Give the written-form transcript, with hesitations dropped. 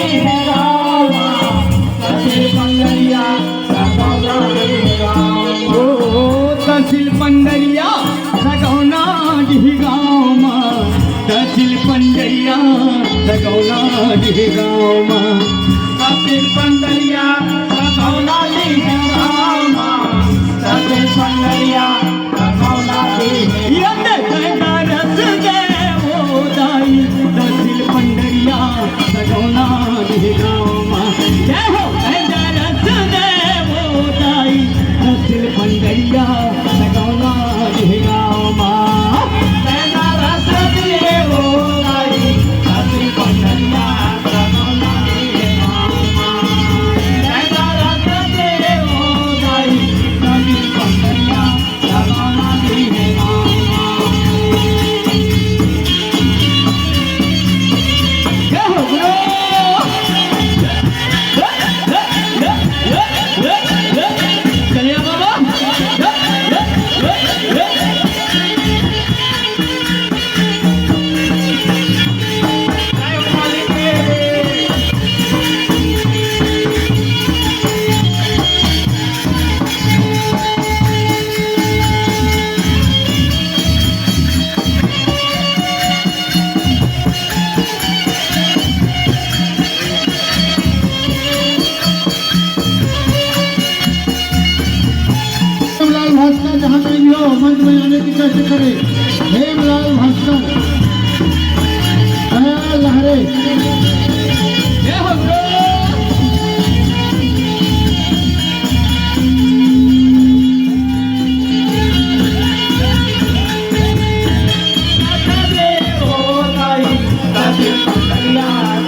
है रामा, तहसील पंडरिया सगौना दी गाँव। ओ तहसील पंडरिया सगौना दी गाँव, तहसील पंडरिया सगौना दी गाँव। तहसील पंडरिया सगौना दी रामा, तहसील पंडरिया सगौना दी रस देवो दाई, तहसील पंडरिया सगौना दी गाँव। जय हो रस देवो दाई, तहसील पंडरिया सगौना दी गाँव। रस देवो दाई, तहसील पंडरिया सगौना दी गाँव। रस देवो दाई, तहसील पंडरिया सगौना दी गाँव। जय हो गुरु। चलिए बाबा। लाल भास्कर जहाँ पे भी हो मंच में आने की कोशिश करें।